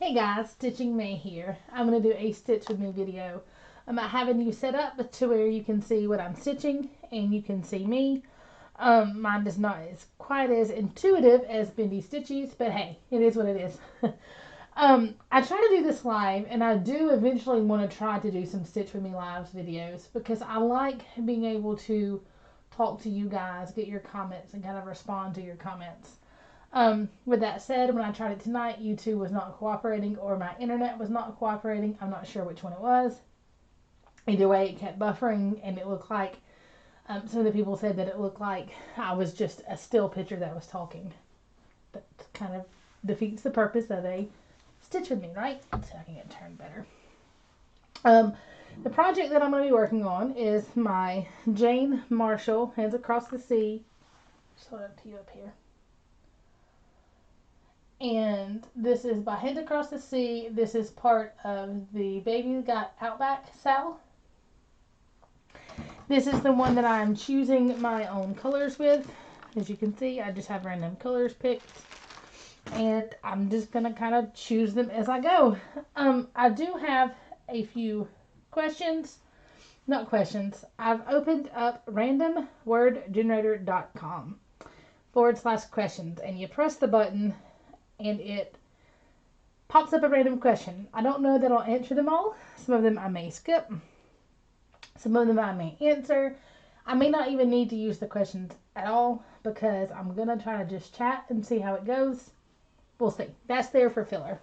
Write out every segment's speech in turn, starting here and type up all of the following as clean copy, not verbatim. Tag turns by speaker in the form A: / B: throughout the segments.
A: Hey guys, Stitching May here. I'm going to do a stitch with me video. I'm having you set up to where you can see what I'm stitching and you can see me. Mine is not as quite as intuitive as Bendy Stitchies, but hey, it is what it is. I try to do this live, and I do eventually want to try to do some Stitch With Me Lives videos because I like being able to talk to you guys, get your comments, and kind of respond to your comments. With that said, when I tried it tonight, YouTube was not cooperating or my internet was not cooperating. I'm not sure which one it was. Either way, it kept buffering and it looked like, some of the people said that it looked like I was just a still picture that was talking. That kind of defeats the purpose of a stitch with me, right? So I can get it turned better. The project that I'm going to be working on is my Jane Marshall Hands Across the Sea. Just hold it to you up here. And this is by Hands Across the Sea. This is part of the Baby Got Outback Sal. This is the one that I'm choosing my own colors with. As you can see, I just have random colors picked. And I'm just going to kind of choose them as I go. I do have a few questions. Not questions. I've opened up randomwordgenerator.com/questions. And you press the button and it pops up a random question. I don't know that I'll answer them all. Some of them I may skip. Some of them I may answer. I may not even need to use the questions at all because I'm going to try to just chat and see how it goes. We'll see. That's there for filler.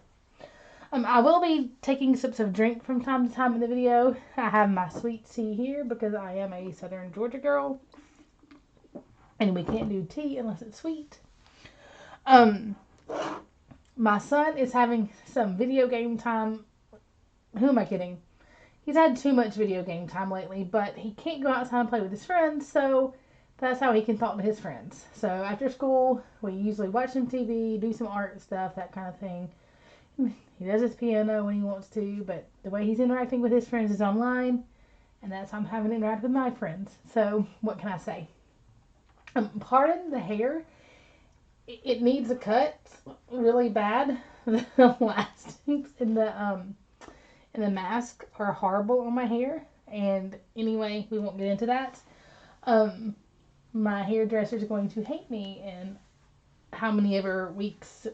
A: I will be taking sips of drink from time to time in the video. I have my sweet tea here because I am a Southern Georgia girl. And we can't do tea unless it's sweet. My son is having some video game time. Who am I kidding? He's had too much video game time lately, but he can't go outside and play with his friends, so that's how he can talk to his friends. So after school, we usually watch some TV, do some art stuff, that kind of thing. He does his piano when he wants to, but the way he's interacting with his friends is online, and that's how I'm having to interact with my friends. So what can I say? Pardon the hair. It needs a cut really bad. The elastics in the mask are horrible on my hair. And anyway, we won't get into that. My hairdresser is going to hate me in how many ever weeks,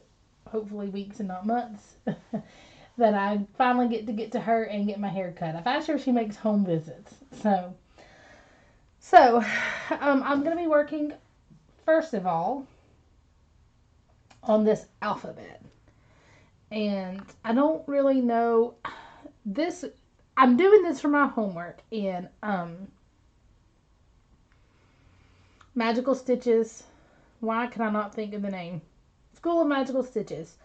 A: hopefully weeks and not months, that I finally get to her and get my hair cut. I've asked her if she makes home visits. So I'm going to be working, first of all, on this alphabet. And I don't really know this. I'm doing this for my homework in Magical Stitches. Why can I not think of the name? School of Magical Stitches.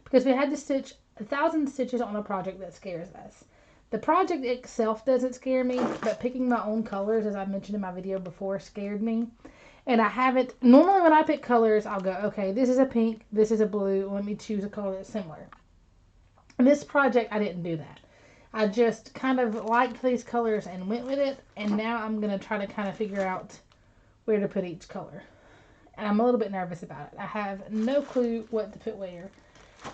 A: Because we had to stitch 1,000 stitches on a project that scares us. The project itself doesn't scare me, but picking my own colors, as I mentioned in my video before, scared me. And I haven't, normally when I pick colors, I'll go, okay, this is a pink, this is a blue, let me choose a color that's similar. In this project, I didn't do that. I just kind of liked these colors and went with it, and now I'm going to try to kind of figure out where to put each color. And I'm a little bit nervous about it. I have no clue what to put where.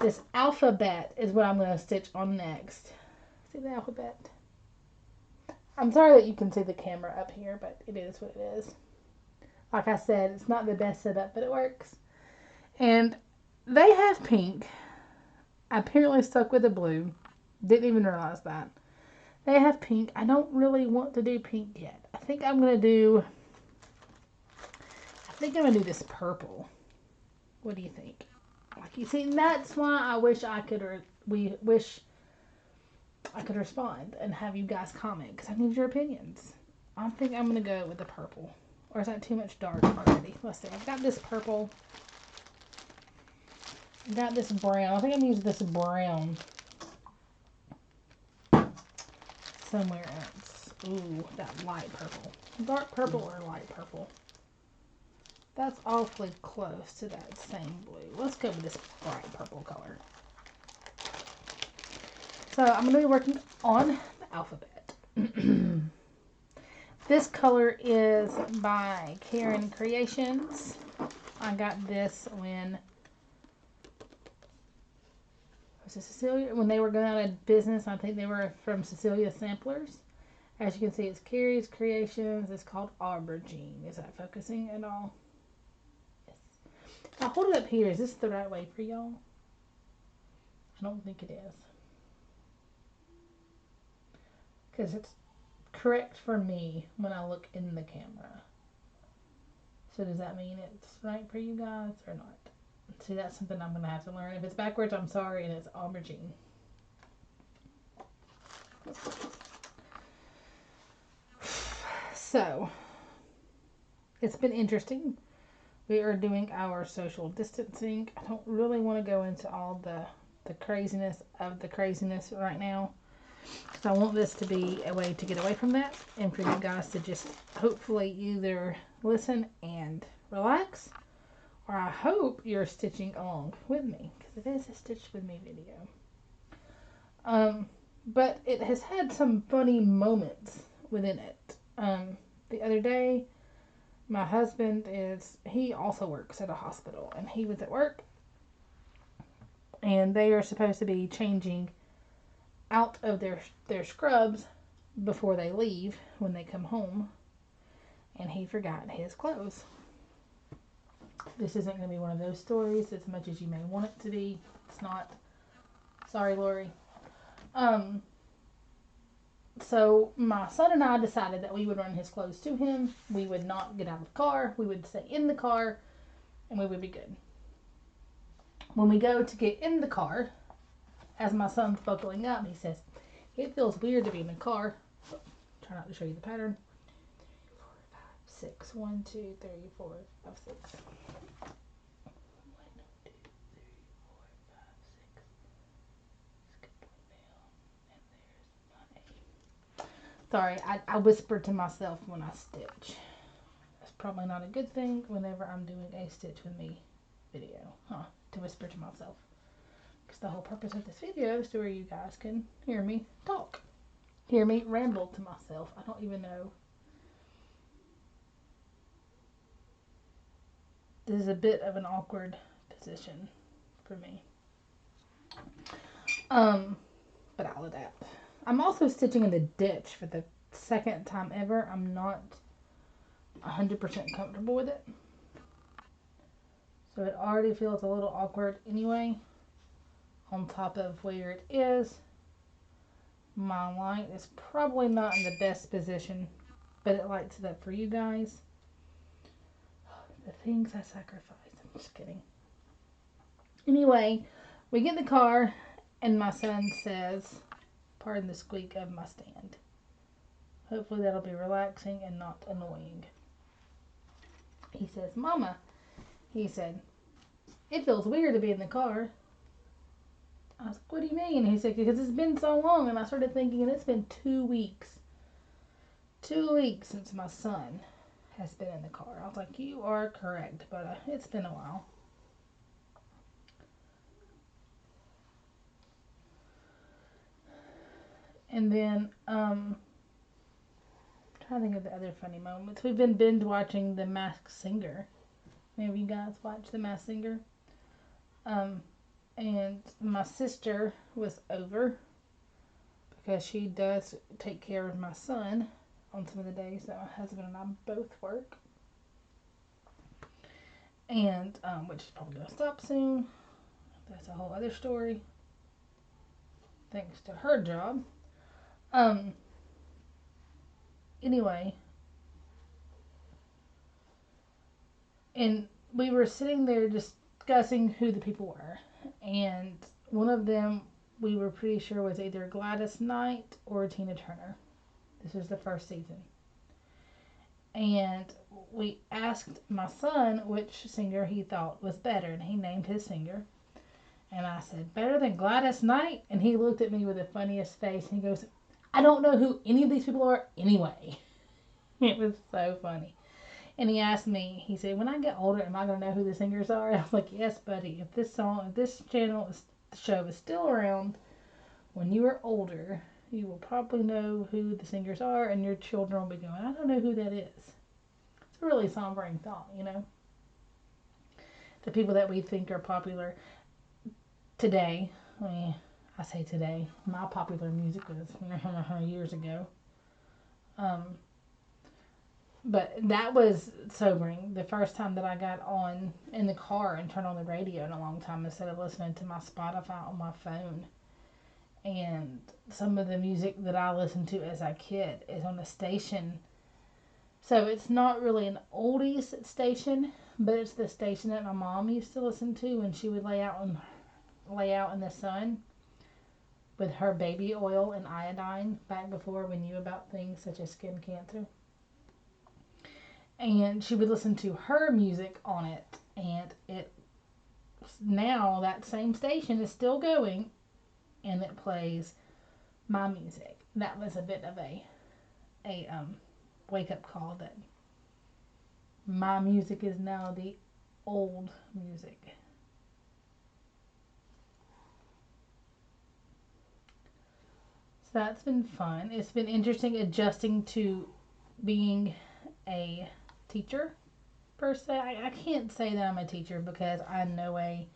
A: This alphabet is what I'm going to stitch on next. See the alphabet? I'm sorry that you can see the camera up here, but it is what it is. Like I said, it's not the best setup, but it works. And they have pink. I apparently stuck with the blue. Didn't even realize that. They have pink. I don't really want to do pink yet. I think I'm going to do this purple. What do you think? Like, you see, that's why I wish I could, I could respond and have you guys comment, because I need your opinions. I think I'm going to go with the purple. Or is that too much dark already? Let's see. I've got this purple. I've got this brown. I think I'm using this brown somewhere else. Ooh, that light purple. Dark purple or light purple? That's awfully close to that same blue. Let's go with this bright purple color. So I'm going to be working on the alphabet. This color is by Karen Creations. I got this when Was it Cecilia? When they were going out of business, I think they were from Cecilia Samplers. As you can see, it's Carrie's Creations. It's called Aubergine. Is that focusing at all? Yes. If I hold it up here, is this the right way for y'all? I don't think it is. Because it's correct for me when I look in the camera. So does that mean it's right for you guys or not? See, that's something I'm going to have to learn. If it's backwards, I'm sorry, and it's aubergine. So, it's been interesting. We are doing our social distancing. I don't really want to go into all the craziness of the craziness right now. So I want this to be a way to get away from that and for you guys to just hopefully either listen and relax, or I hope you're stitching along with me, because it is a Stitch With Me video. But it has had some funny moments within it. The other day, my husband he also works at a hospital, and he was at work, and they are supposed to be changing out of their scrubs before they leave when they come home, and he forgot his clothes. This isn't going to be one of those stories as much as you may want it to be. It's not. Sorry, Lori. So my son and I decided that we would run his clothes to him. We would not get out of the car. We would stay in the car, and we would be good. When we go to get in the car, as my son's buckling up, he says, "It feels weird to be in the car." Try not to show you the pattern. 6. 1, 2, 3, 4, 5, 6. 1, 2, 3, 4, 5, 6. Skip one down, and there's my 8. Sorry, I whisper to myself when I stitch. That's probably not a good thing whenever I'm doing a Stitch With Me video, to whisper to myself. Because the whole purpose of this video is to where you guys can hear me talk. Hear me ramble to myself. I don't even know. This is a bit of an awkward position for me. But I'll adapt. I'm also stitching in the ditch for the second time ever. I'm not 100% comfortable with it. So it already feels a little awkward anyway. On top of where it is, my light is probably not in the best position, but it lights it up for you guys. The things I sacrifice. I'm just kidding. Anyway, we get in the car, and my son says, pardon the squeak of my stand. Hopefully that'll be relaxing and not annoying. He says, "Mama," he said, "it feels weird to be in the car." I was like, "What do you mean?" He said, "Because it's been so long." And I started thinking, and it's been 2 weeks. 2 weeks since my son has been in the car. I was like, "You are correct, but it's been a while." And then, I'm trying to think of the other funny moments. We've been binge watching The Masked Singer. Any of you guys watch The Masked Singer? And my sister was over because she does take care of my son on some of the days that my husband and I both work. And, which is probably going to stop soon. That's a whole other story. Thanks to her job. Anyway. And we were sitting there discussing who the people were. And one of them we were pretty sure was either Gladys Knight or Tina Turner. This was the first season. And we asked my son which singer he thought was better, and he named his singer. And I said, "Better than Gladys Knight?" And he looked at me with the funniest face, and he goes, "I don't know who any of these people are anyway." It was so funny. And he asked me, he said, "When I get older, am I going to know who the singers are?" I was like, "Yes, buddy. If this show is still around, when you are older, you will probably know who the singers are, and your children will be going, 'I don't know who that is.'" It's a really sombering thought, you know? The people that we think are popular today I mean, I say today. My popular music was years ago. Um, but that was sobering. The first time that I got on in the car and turned on the radio in a long time instead of listening to my Spotify on my phone. And some of the music that I listened to as a kid is on a station. So it's not really an oldies station, but it's the station that my mom used to listen to when she would lay out in the sun with her baby oil and iodine back before we knew about things such as skin cancer. And she would listen to her music on it, and it now that same station is still going, and it plays my music. That was a bit of a wake up call that my music is now the old music. So that's been fun. It's been interesting adjusting to being a teacher per se. I can't say that I'm a teacher because I in no way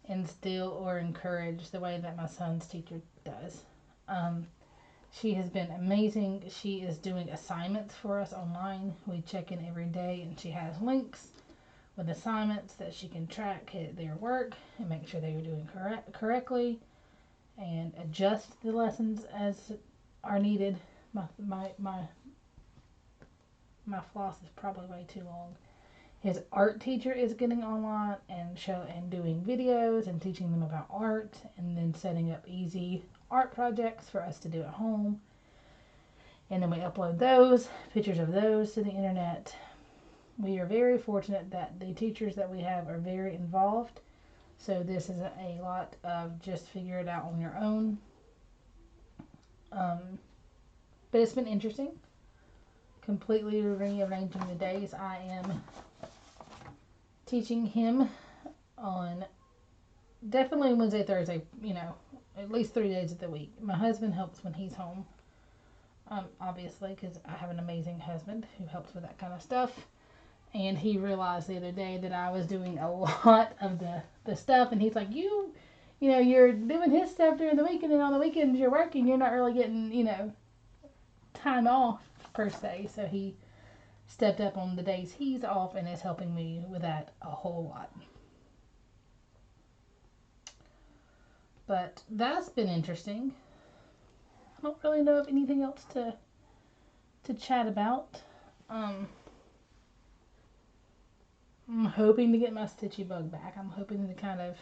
A: instill or encourage the way that my son's teacher does. Um, she has been amazing. She is doing assignments for us online. We check in every day, and she has links with assignments that she can track their work and make sure they are doing correctly and adjust the lessons as are needed. My floss is probably way too long. His art teacher is getting online and doing videos and teaching them about art and then setting up easy art projects for us to do at home. And then we upload those, pictures of those to the internet. We are very fortunate that the teachers that we have are very involved. So this isn't a lot of just figure it out on your own. But it's been interesting. Completely rearranging the days. I am teaching him on definitely Wednesday, Thursday, at least 3 days of the week. My husband helps when he's home, obviously, because I have an amazing husband who helps with that kind of stuff. And he realized the other day that I was doing a lot of the stuff, and he's like, you're doing his stuff during the week, and then on the weekends you're working. You're not really getting, time off per se. So he stepped up on the days he's off and is helping me with that a whole lot. But that's been interesting. I don't really know of anything else to chat about. I'm hoping to get my Stitchy Bug back. I'm hoping to kind of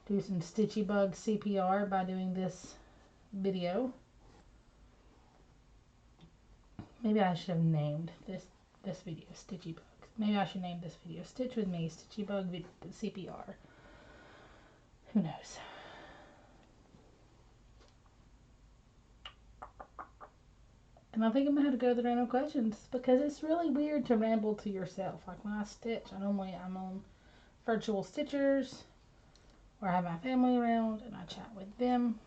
A: do some Stitchy Bug CPR by doing this video. Maybe I should have named this video Stitchy Bug. Maybe I should name this video Stitch With Me Stitchy Bug CPR. Who knows? And I think I'm going to have to go to the random questions because it's really weird to ramble to yourself. Like when I stitch, I'm on virtual stitchers where I have my family around and I chat with them.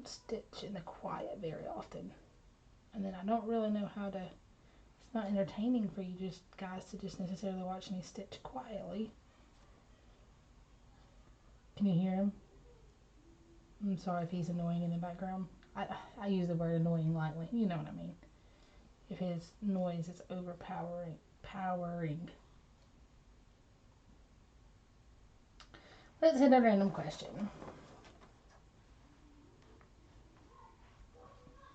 A: Stitch in the quiet very often. And then I don't really know how to, it's not entertaining for you guys to just necessarily watch me stitch quietly. Can you hear him? I'm sorry if he's annoying in the background. I use the word annoying lightly. You know what I mean. If his noise is overpowering. Let's hit a random question.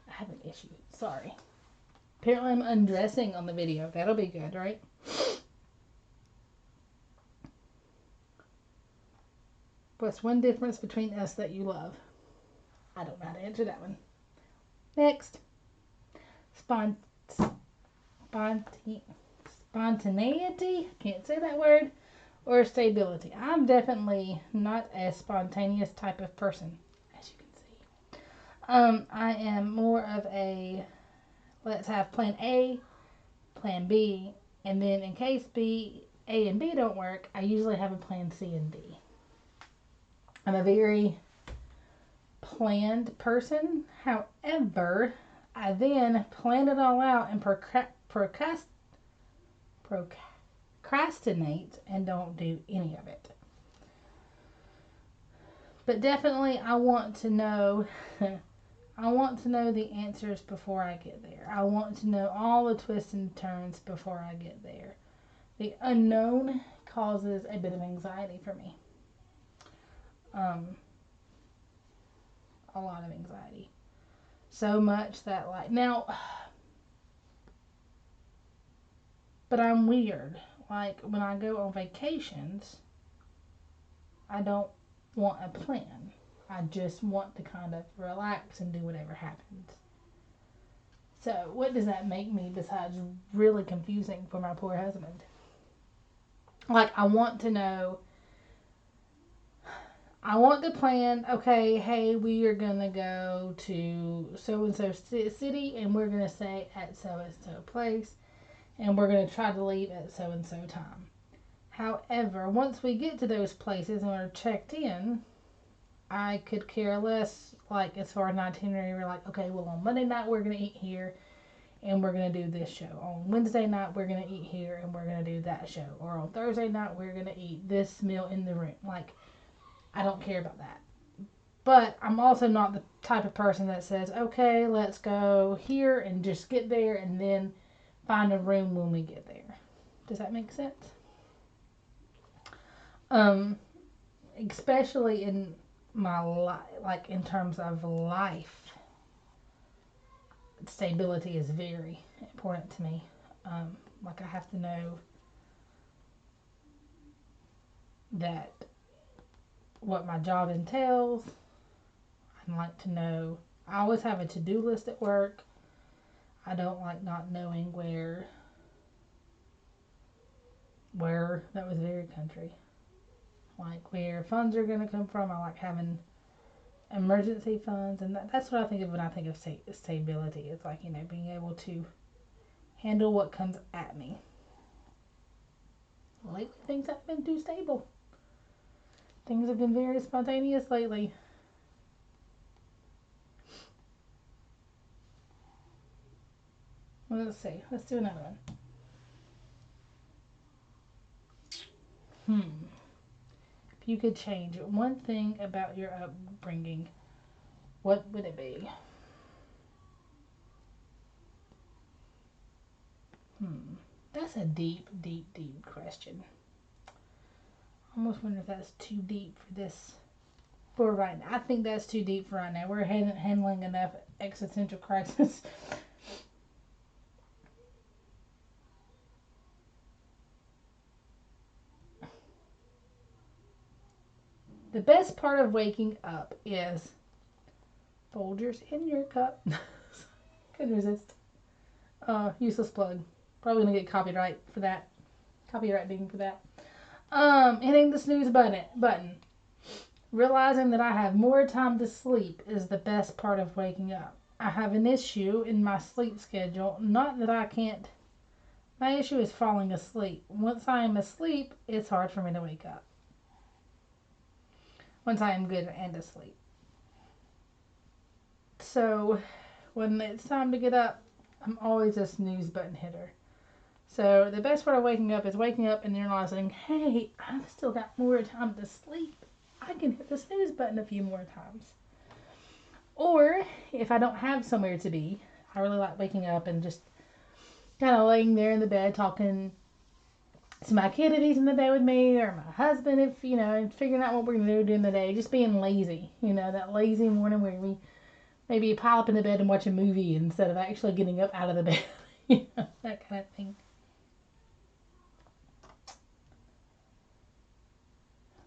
A: I have an issue. Sorry. Apparently I'm undressing on the video. That'll be good, right? What's one difference between us that you love? I don't know how to answer that one. Next. Spontaneity? Can't say that word. Or stability. I'm definitely not a spontaneous type of person, as you can see. I am more of a let's have plan A, plan B, and then in case A and B don't work, I usually have a plan C and D. I'm a very planned person. However, I then plan it all out and procrastinate and don't do any of it. But definitely, I want to know. I want to know the answers before I get there. I want to know all the twists and turns before I get there. The unknown causes a bit of anxiety for me. Um, a lot of anxiety. So much that, like, now, but I'm weird. Like, when I go on vacations, I don't want a plan. I just want to kind of relax and do whatever happens. So, what does that make me besides really confusing for my poor husband? Like, I want to plan, okay, hey, we are going to go to so and so city and we're going to stay at so and so place and we're going to try to leave at so and so time. However, once we get to those places and we're checked in, I could care less, like, as far as an itinerary. We're like, okay, well, on Monday night, we're going to eat here and we're going to do this show. On Wednesday night, we're going to eat here and we're going to do that show. Or on Thursday night, we're going to eat this meal in the room. Like, I don't care about that. But I'm also not the type of person that says, okay, let's go here and just get there and then find a room when we get there. Does that make sense? Um, Especially in my life, like in terms of life, stability is very important to me. Like I have to know that what my job entails. I like to know. I always have a to-do list at work. I don't like not knowing where that was very country. Like where funds are going to come from. I like having emergency funds, and that's what I think of when I think of stability. It's like, being able to handle what comes at me. Lately, things haven't been too stable. Things have been very spontaneous lately. Well, let's see. Let's do another one. If you could change one thing about your upbringing, what would it be? That's a deep, deep, deep question. I almost wonder if that's too deep for this. For right now, I think that's too deep for right now. We're handling enough existential crisis. The best part of waking up is Folgers in your cup. Couldn't resist. Useless plug. Probably gonna get copyright for that. Copyright ding for that. Hitting the snooze button. Realizing that I have more time to sleep is the best part of waking up. I have an issue in my sleep schedule. Not that I can't. My issue is falling asleep. Once I am asleep, it's hard for me to wake up. Once I am good and asleep. So, when it's time to get up, I'm always a snooze button hitter. So, the best part of waking up is waking up and realizing, hey, I've still got more time to sleep. I can hit the snooze button a few more times. Or, if I don't have somewhere to be, I really like waking up and just kind of laying there in the bed talking to my kid if he's in the bed with me, or my husband if, and figuring out what we're going to do during the day. Just being lazy, that lazy morning where we maybe pile up in the bed and watch a movie instead of actually getting up out of the bed. That kind of thing.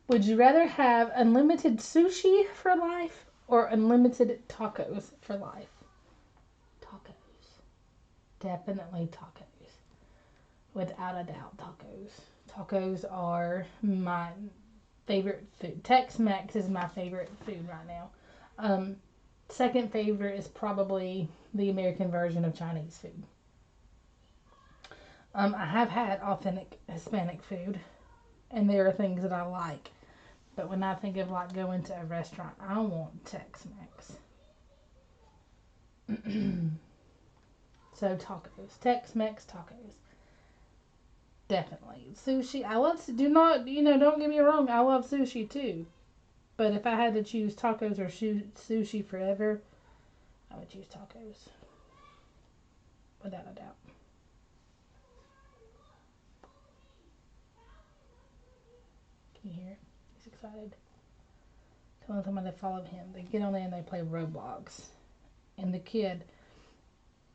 A: Would you rather have unlimited sushi for life or unlimited tacos for life? Tacos. Definitely tacos. Without a doubt, tacos. Tacos are my favorite food. Tex-Mex is my favorite food right now. Second favorite is probably the American version of Chinese food. I have had authentic Hispanic food, and there are things that I like. But when I think of like going to a restaurant, I want Tex-Mex. So tacos, Tex-Mex tacos, definitely. Sushi, I love. Do not, don't get me wrong. I love sushi too. But if I had to choose tacos or sushi forever, I would choose tacos. Without a doubt. Can you hear it? He's excited. Telling somebody to follow him. They get on there and they play Roblox. And the kid,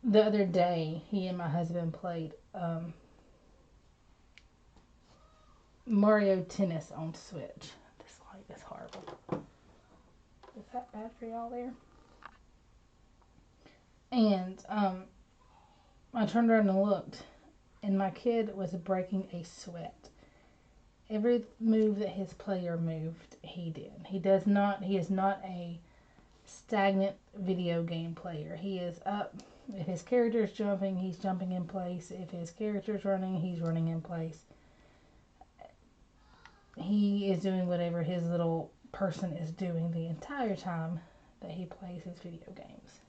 A: the other day, he and my husband played Mario Tennis on Switch. This light is horrible. Is that bad for y'all there? And I turned around and looked, and my kid was breaking a sweat. Every move that his player moved, he did. He is not a stagnant video game player. He is up. If his character is jumping, he's jumping in place. If his character is running, he's running in place. He is doing whatever his little person is doing the entire time that he plays his video games.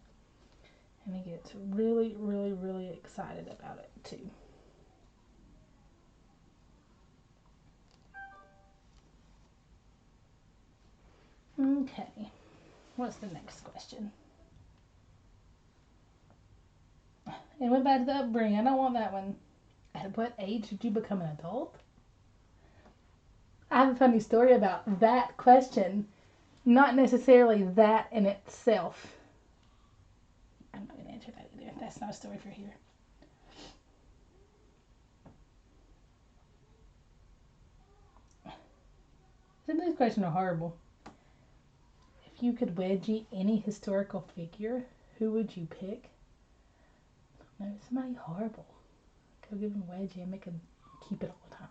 A: And he gets really, really, really excited about it too. Okay, what's the next question? And went back to the upbringing. I don't want that one. At what age did you become an adult? I have a funny story about that question. Not necessarily that in itself. I'm not going to answer that either. That's not a story for here. Some of these questions are horrible. If you could wedgie any historical figure, who would you pick? No, somebody horrible. Go give him a wedgie and make him keep it all the time.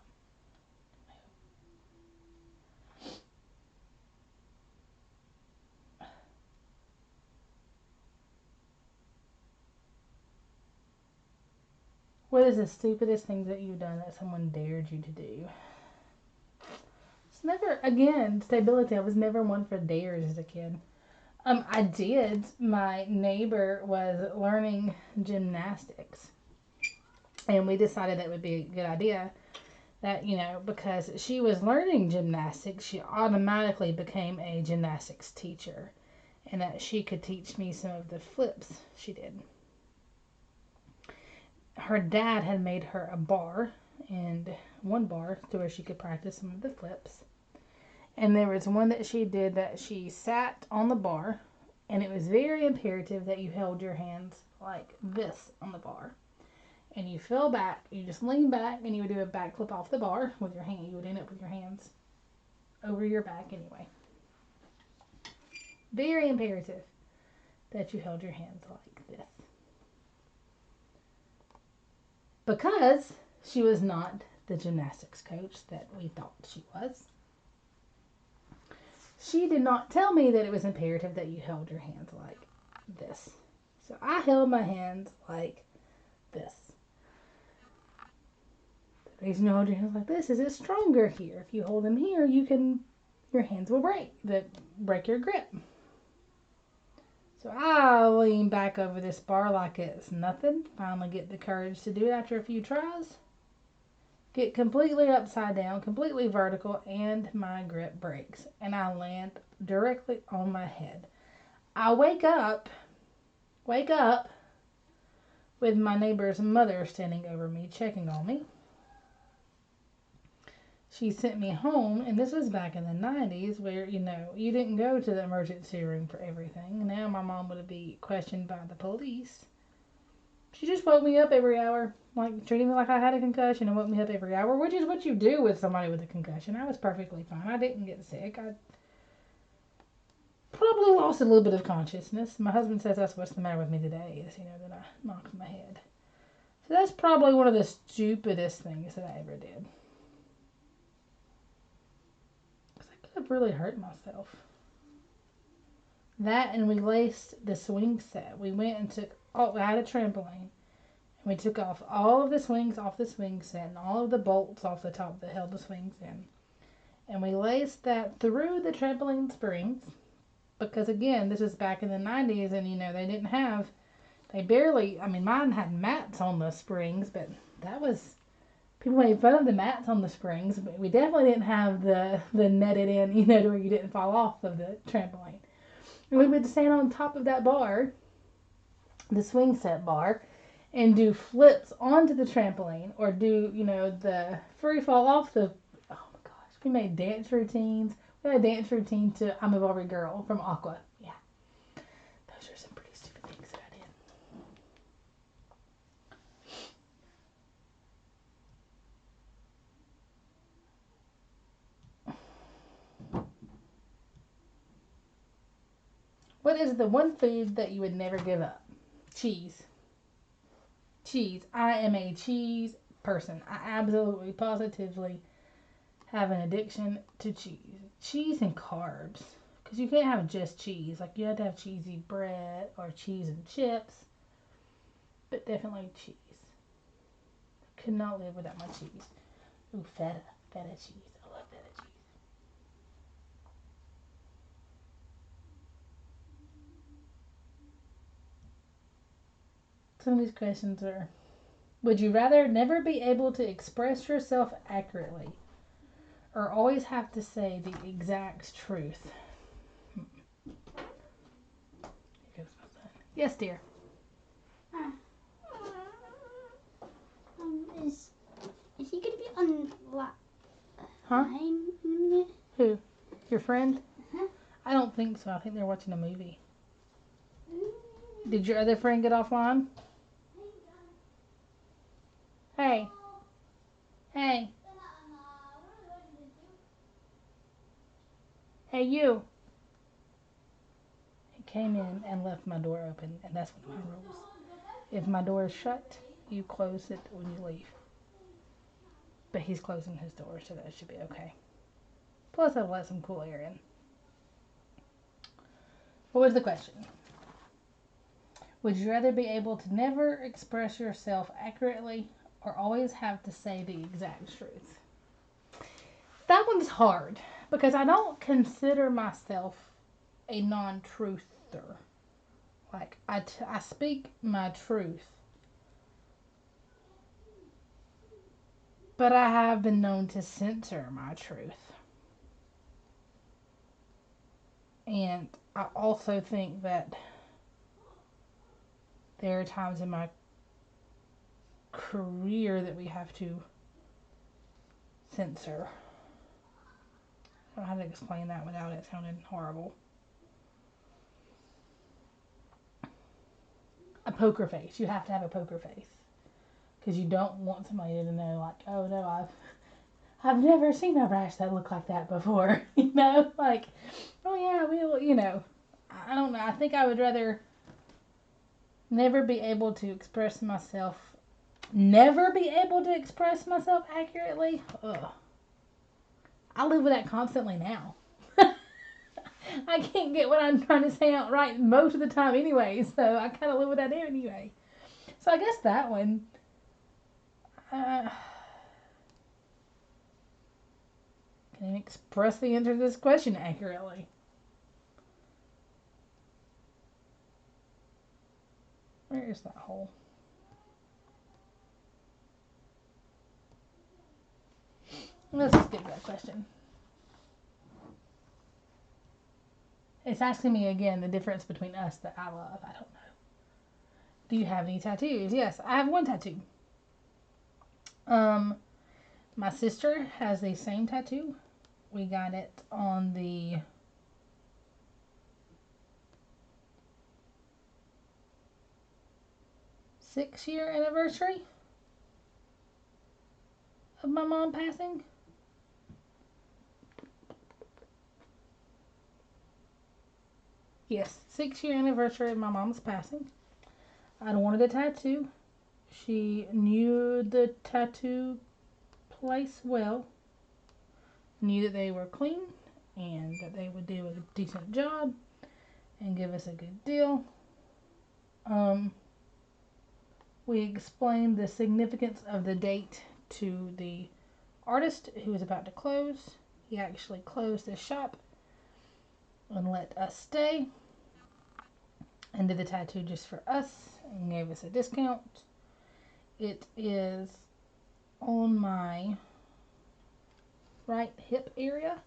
A: What is the stupidest thing that you've done that someone dared you to do? It's never, again, stability. I was never one for dares as a kid. I did. My neighbor was learning gymnastics. And we decided that would be a good idea. That, because she was learning gymnastics, she automatically became a gymnastics teacher. And that she could teach me some of the flips she did. Her dad had made her a bar, and one bar to where she could practice some of the flips. And there was one that she did that she sat on the bar, and it was very imperative that you held your hands like this on the bar. And you fell back, you just lean back, and you would do a backflip off the bar with your hand. You would end up with your hands over your back anyway. Very imperative that you held your hands like this. Because she was not the gymnastics coach that we thought she was. She did not tell me that it was imperative that you held your hands like this. So I held my hands like this. The reason you hold your hands like this is it's stronger here. If you hold them here, your hands will break your grip. So I lean back over this bar like it's nothing. Finally get the courage to do it after a few tries. Get completely upside down, completely vertical, and my grip breaks. And I land directly on my head. I wake up with my neighbor's mother standing over me, checking on me. She sent me home, and this was back in the 90s where, you didn't go to the emergency room for everything. Now my mom would be questioned by the police. She just woke me up every hour, like treating me like I had a concussion and woke me up every hour, which is what you do with somebody with a concussion. I was perfectly fine. I didn't get sick. I probably lost a little bit of consciousness. My husband says that's what's the matter with me today is, that I knocked my head. So that's probably one of the stupidest things that I ever did. I've really hurt myself. That, and we laced the swing set. We went and we had a trampoline. And we took off all of the swings off the swing set and all of the bolts off the top that held the swings in. And we laced that through the trampoline springs. Because again, this is back in the 90s and mine had mats on the springs, but that was People made fun of the mats on the springs, but we definitely didn't have the netted in, you know, to where you didn't fall off of the trampoline. And we would stand on top of that bar, the swing set bar, and do flips onto the trampoline or do, you know, the free fall off the. Oh my gosh, we made dance routines. We had a dance routine to I'm a Barbie Girl from Aqua. Yeah, those are some pretty stupid things that I did. What is the one food that you would never give up? Cheese. Cheese. I am a cheese person. I absolutely, positively have an addiction to cheese. Cheese and carbs. Because you can't have just cheese. Like, you have to have cheesy bread or cheese and chips. But definitely cheese. Could not live without my cheese. Ooh, feta. Feta cheese. I love feta cheese. Some of these questions are: would you rather never be able to express yourself accurately or always have to say the exact truth? Here goes my son. Yes, dear.
B: Is he gonna be on
A: Huh?
B: line in a minute?
A: Who? Your friend?
B: Uh-huh.
A: I don't think so. I think they're watching a movie. Did your other friend get offline? Hey. Hey. Hey, you. He came in and left my door open, and that's one of my rules. If my door is shut, you close it when you leave. But he's closing his door, so that should be okay. Plus, I'll let some cool air in. What was the question? Would you rather be able to never express yourself accurately or always have to say the exact truth? That one's hard because I don't consider myself a non-truther. Like, I speak my truth, but I have been known to censor my truth. And I also think that there are times in my career that we have to censor. I don't know how to explain that without it sounding horrible. A poker face. You have to have a poker face. Because you don't want somebody to know, like, oh no, I've never seen a rash that looked like that before. You know? Like, oh yeah, we'll, you know. I don't know. I think I would rather never be able to express myself. Never be able to express myself accurately? Ugh. I live with that constantly now. I can't get what I'm trying to say out right most of the time anyway, so I kind of live with that anyway. So I guess that one. Uh, can I express the answer to this question accurately? Where is that hole? Let's just get to that question. It's asking me again the difference between us that I love. I don't know. Do you have any tattoos? Yes, I have one tattoo. Um, my sister has the same tattoo. We got it on the 6-year anniversary of my mom passing. Yes, 6-year anniversary of my mom's passing. I wanted a tattoo. She knew the tattoo place well, knew that they were clean and that they would do a decent job and give us a good deal. We explained the significance of the date to the artist who was about to close. He actually closed his shop and let us stay and did the tattoo just for us and gave us a discount. It is on my right hip area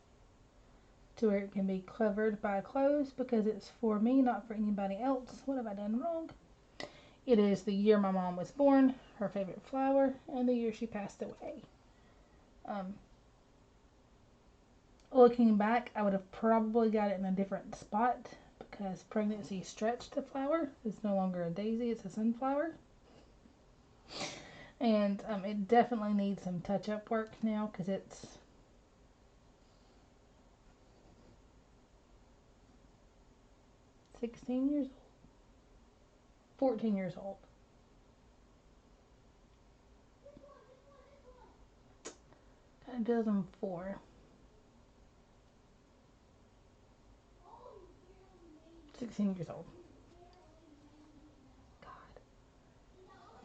A: to where it can be covered by clothes because it's for me, not for anybody else. What have I done wrong? It is the year my mom was born, her favorite flower, and the year she passed away. Looking back, I would have probably got it in a different spot because pregnancy stretched the flower. It's no longer a daisy, it's a sunflower. And it definitely needs some touch-up work now because it's 16 years old. 14 years old. Got 2004. 16 years old. God.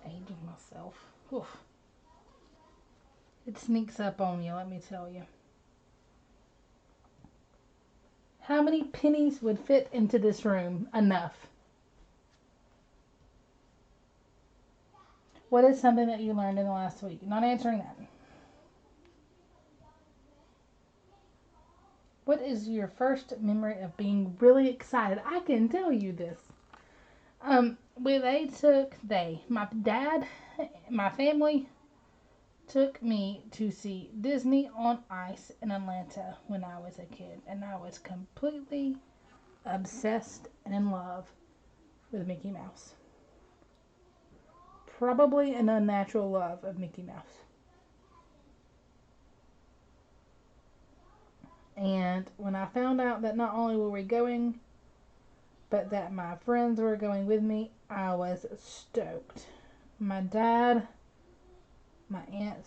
A: Aging myself. Oof. It sneaks up on you, let me tell you. How many pennies would fit into this room? Enough. What is something that you learned in the last week? Not answering that. What is your first memory of being really excited? I can tell you this. My dad, my family took me to see Disney on Ice in Atlanta when I was a kid, and I was completely obsessed and in love with Mickey Mouse. Probably an unnatural love of Mickey Mouse. And when I found out that not only were we going, but that my friends were going with me, I was stoked. My dad, my aunt,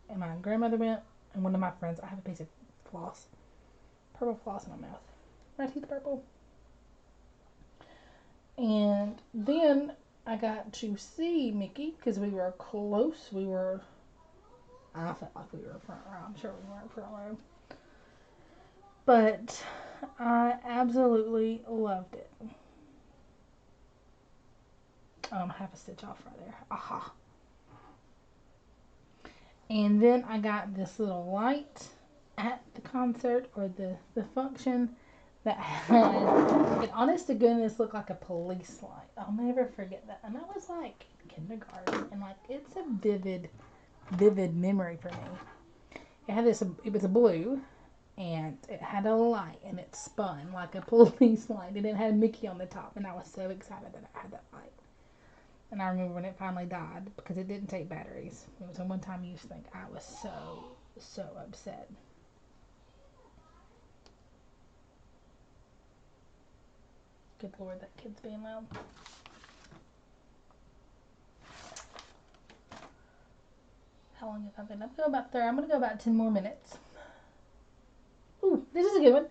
A: and my grandmother went, and one of my friends. I have a piece of floss, purple floss in my mouth. My teeth purple. And then I got to see Mickey because we were close. I felt like we were front row. I'm sure we weren't front row. But I absolutely loved it. I have a stitch off right there. Aha. And then I got this little light at the concert or the function that had, honest to goodness, looked like a police light. I'll never forget that. And I was like in kindergarten, and like it's a vivid memory for me. It was a blue, and it had a light, and it spun like a police light, and it had Mickey on the top, and I was so excited that I had that light. And I remember when it finally died because it didn't take batteries. It was a one-time use thing. I was so upset. Good Lord, that kid's being loud. How long have I been? I'm going to go about 10 more minutes. Ooh, this is a good one.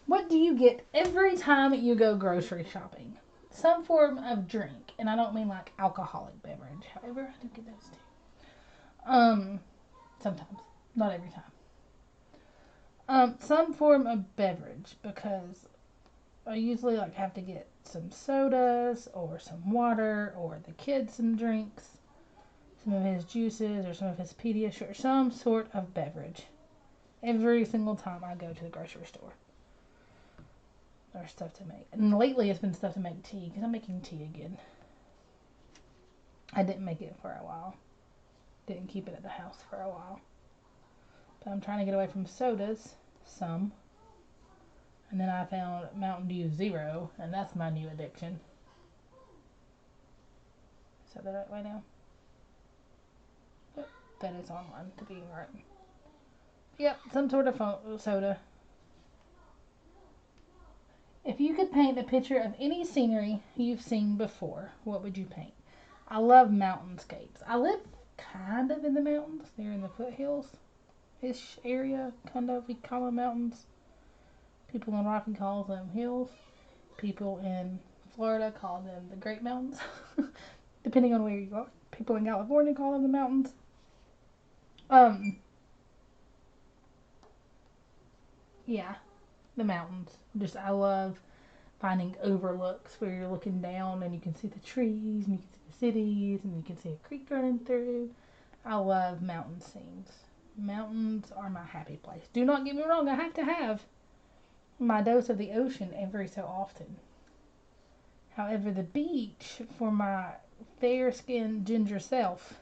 A: What do you get every time you go grocery shopping? Some form of drink, and I don't mean like alcoholic beverage. However, I do get those too. Sometimes, not every time. Some form of beverage because I usually like have to get some sodas or some water or the kids some drinks, some of his juices or some of his Pediasure, some sort of beverage. Every single time I go to the grocery store. Or stuff to make. And lately it's been stuff to make tea because I'm making tea again. I didn't make it for a while. Didn't keep it at the house for a while. But I'm trying to get away from sodas. Some. And then I found Mountain Dew Zero. And that's my new addiction. Is that the right way now? Yep. That is online to being right. Yep. Some sort of soda. If you could paint a picture of any scenery you've seen before, what would you paint? I love mountainscapes. I live kind of in the mountains. They're in the foothills-ish area. Kind of, we call them mountains. People in Rocky call them hills. People in Florida call them the Great Mountains. Depending on where you are. People in California call them the mountains. Yeah. The mountains. I love finding overlooks where you're looking down and you can see the trees and you can see the cities and you can see a creek running through. I love mountain scenes. Mountains are my happy place. Do not get me wrong, I have to have my dose of the ocean every so often. However, the beach for my fair skinned ginger self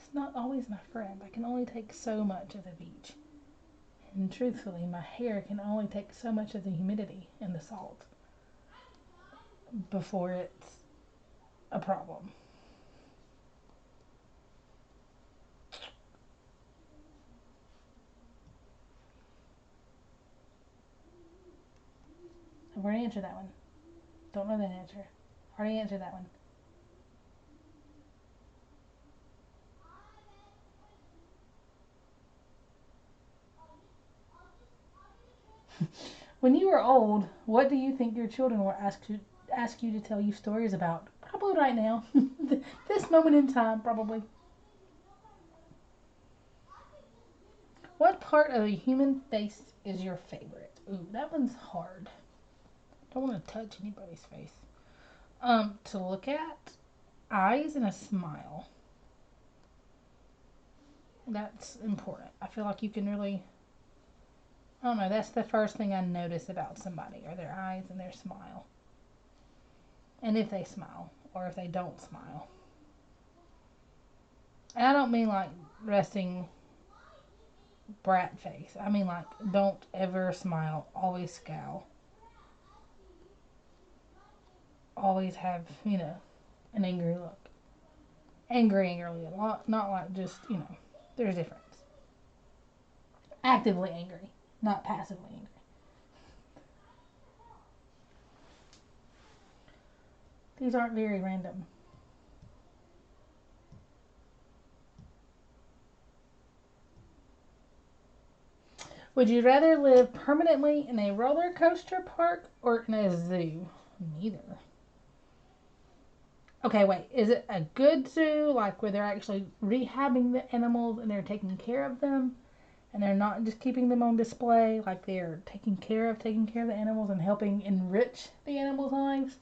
A: is not always my friend. I can only take so much of the beach. And truthfully, my hair can only take so much of the humidity and the salt before it's a problem. I've already answered that one. Don't know that answer. Already answered that one. When you are old, what do you think your children will ask you to tell you stories about? Probably right now. This moment in time, probably. What part of a human face is your favorite? Ooh, that one's hard. Don't want to touch anybody's face. To look at, eyes and a smile. That's important. I feel like you can really, I don't know, that's the first thing I notice about somebody are their eyes and their smile. And if they smile or if they don't smile. And I don't mean like resting brat face. I mean like don't ever smile, always scowl. Always have, an angry look. Angry a lot, not like just, there's a difference. Actively angry, not passively angry. These aren't very random. Would you rather live permanently in a roller coaster park or in a zoo? Neither. Okay, wait. Is it a good zoo, like where they're actually rehabbing the animals and they're taking care of them, and they're not just keeping them on display, like they're taking care of the animals and helping enrich the animals' lives?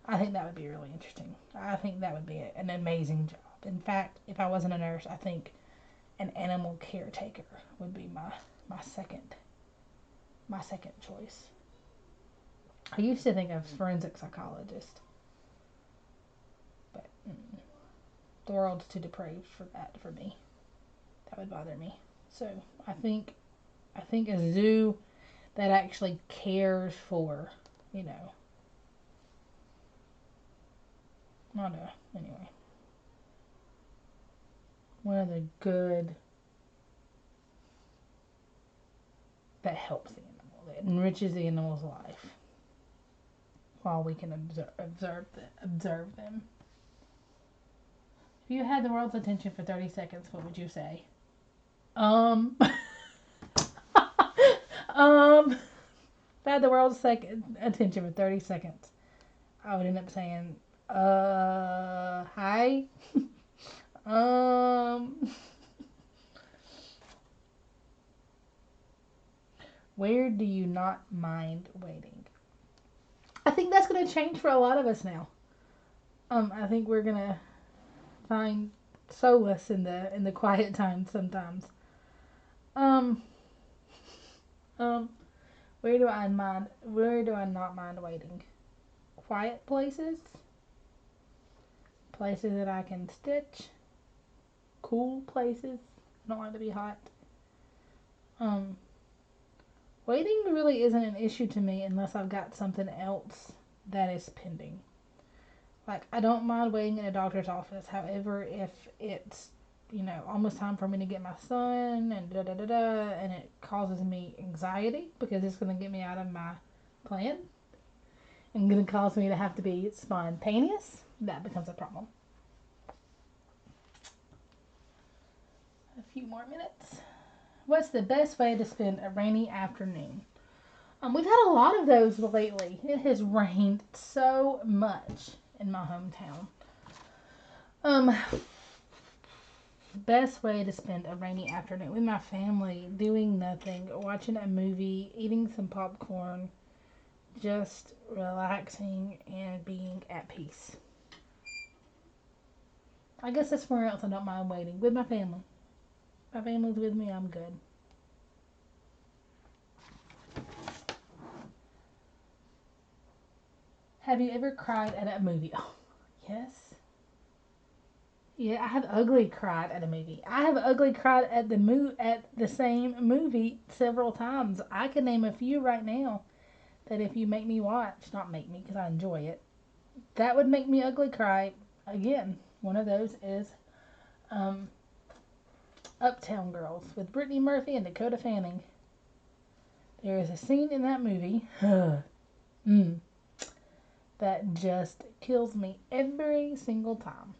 A: I think that would be really interesting. I think that would be an amazing job. In fact, if I wasn't a nurse, I think an animal caretaker would be my second my second choice. I used to think of forensic psychologist, but the world's too depraved for that for me. That would bother me. So I think a zoo that actually cares for, you know, not a anyway. One of the good that helps the animal, that enriches the animal's life while we can observe them. If you had the world's attention for 30 seconds, what would you say? Um, if I had the world's attention for 30 seconds, I would end up saying, hi. um, where do you not mind waiting? I think that's going to change for a lot of us now. I think we're going to find solace in the quiet times sometimes. Um, um, where do I not mind waiting? Quiet places, places that I can stitch, cool places. I don't like to be hot. Um, Waiting really isn't an issue to me unless I've got something else that is pending. Like I don't mind waiting in a doctor's office. However, if it's almost time for me to get my son and da da da da, and it causes me anxiety because it's going to get me out of my plan and going to cause me to have to be spontaneous, that becomes a problem. A few more minutes. What's the best way to spend a rainy afternoon? We've had a lot of those lately. It has rained so much in my hometown. Um, Best way to spend a rainy afternoon with my family, doing nothing, watching a movie, eating some popcorn, just relaxing and being at peace. I guess that's somewhere else I don't mind waiting. With my family. My family's with me, I'm good. Have you ever cried at a movie? Oh, yes. Yeah, I have ugly cried at a movie. I have ugly cried at the same movie several times. I can name a few right now that if you make me watch, not make me because I enjoy it, that would make me ugly cry again. One of those is um, Uptown Girls with Brittany Murphy and Dakota Fanning. There is a scene in that movie that just kills me every single time.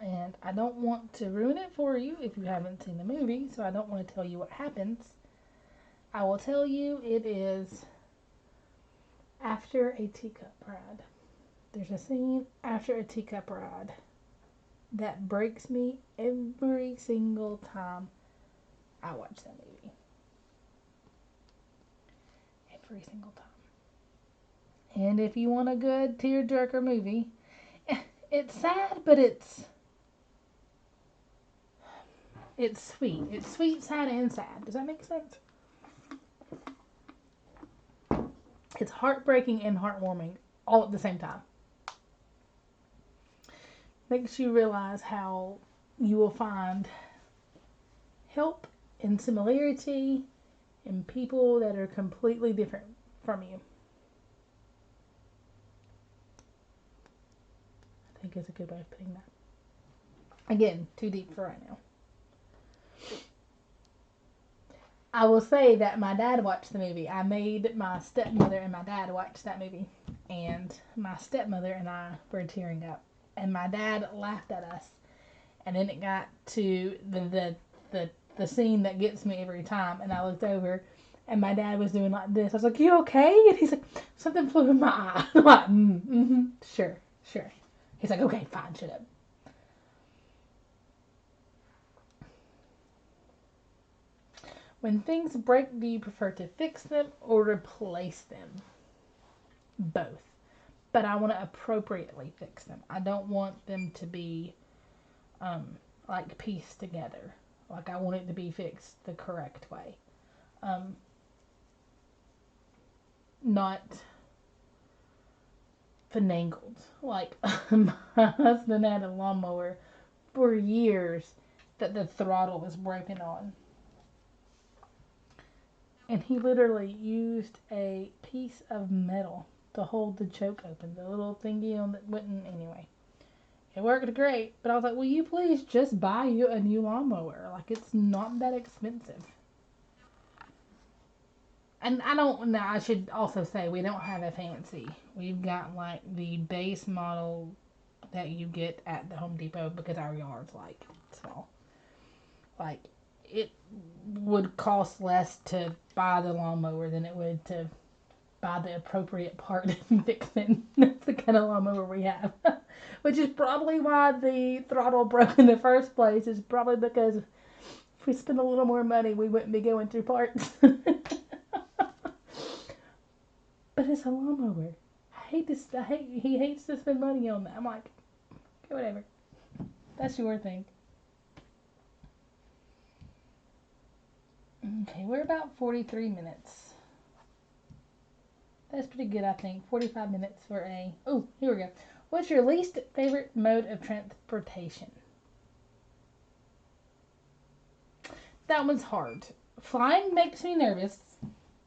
A: And I don't want to ruin it for you if you haven't seen the movie, so I don't want to tell you what happens. I will tell you it is after a teacup ride. There's a scene after a teacup ride that breaks me every single time I watch that movie. Every single time. And if you want a good tearjerker movie, it's sad, but it's sweet. It's sweet, sad, and sad. Does that make sense? It's heartbreaking and heartwarming all at the same time. Makes you realize how you will find help and similarity in people that are completely different from you. I think is a good way of putting that. Again, too deep for right now. I will say that my dad watched the movie. I made my stepmother and my dad watch that movie. And my stepmother and I were tearing up. And my dad laughed at us. And then it got to the scene that gets me every time. And I looked over and my dad was doing like this. I was like, "You okay?" And he's like, "Something flew in my eye." I'm like, sure. He's like, "Okay, fine, shut up." When things break, do you prefer to fix them or replace them? Both. But I want to appropriately fix them. I don't want them to be like pieced together. Like I want it to be fixed the correct way. Um, Not finagled. Like my husband had a lawnmower for years that the throttle was broken on. And he literally used a piece of metal to hold the choke open, the little thingy on that wouldn't anyway. It worked great, but I was like, "Will you please just buy you a new lawnmower? Like it's not that expensive." And I don't know, I should also say we don't have a fancy. We've got like the base model that you get at the Home Depot because our yard's like small. Like it would cost less to buy the lawnmower than it would to buy the appropriate part and fix it. That's the kind of lawnmower we have. Which is probably why the throttle broke in the first place. Is probably because if we spent a little more money, we wouldn't be going through parts. But it's a lawnmower. I hate this. He hates to spend money on that. I'm like, okay, whatever. That's your thing. Okay, we're about 43 minutes. That's pretty good, I think. 45 minutes for a. Oh, here we go. What's your least favorite mode of transportation? That one's hard. Flying makes me nervous.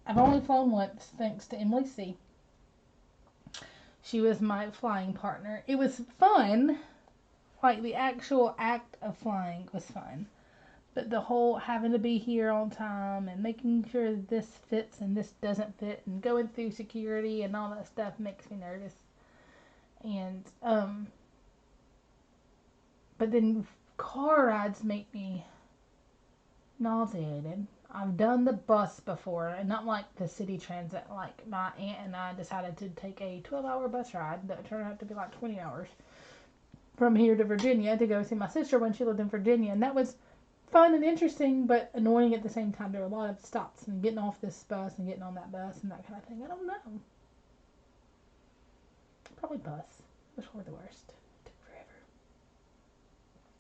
A: I've only flown once, thanks to Emily C. She was my flying partner. It was fun. Like the actual act of flying was fun. But the whole having to be here on time and making sure this fits and this doesn't fit and going through security and all that stuff makes me nervous. And but then car rides make me nauseated. I've done the bus before, and not like the city transit. Like my aunt and I decided to take a 12-hour bus ride that turned out to be like 20 hours from here to Virginia to go see my sister when she lived in Virginia, and that was fun and interesting, but annoying at the same time. There were a lot of stops and getting off this bus and getting on that bus and that kind of thing. I don't know. Probably bus. Which were the worst? It took forever.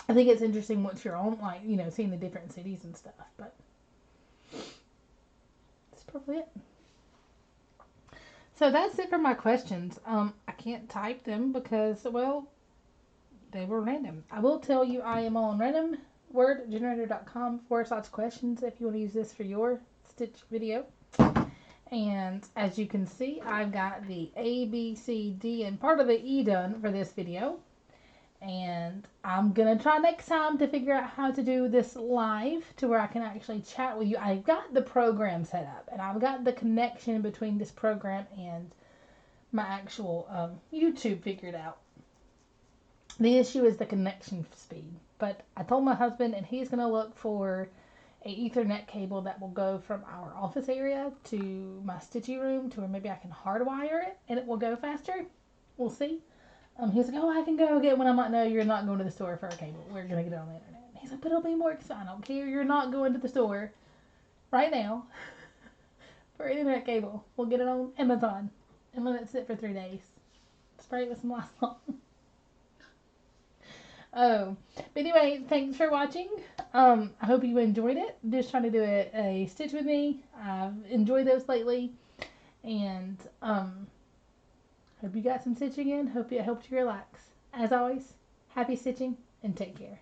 A: I think it's interesting once you're on, like, seeing the different cities and stuff. But that's probably it. So that's it for my questions. I can't type them because, well, they were random. I will tell you I am on randomwordgenerator.com/questions if you want to use this for your Stitch video. And as you can see, I've got the A, B, C, D, and part of the E done for this video. And I'm going to try next time to figure out how to do this live to where I can actually chat with you. I've got the program set up, and I've got the connection between this program and my actual YouTube figured out. The issue is the connection speed. But I told my husband, and he's going to look for a Ethernet cable that will go from our office area to my stitchy room to where maybe I can hardwire it and it will go faster. We'll see. He's like, oh, I can go get one. I'm like, no, you're not going to the store for a cable. We're going to get it on the internet. He's like, but it'll be more expensive. I don't care. You're not going to the store right now for an internet cable. We'll get it on Amazon and let it sit for 3 days. Spray it with some Lysol. Oh, but anyway, thanks for watching. I hope you enjoyed it. Just trying to do a stitch with me. I've enjoyed those lately, and hope you got some stitching in. Hope it helped you relax. As always, happy stitching and take care.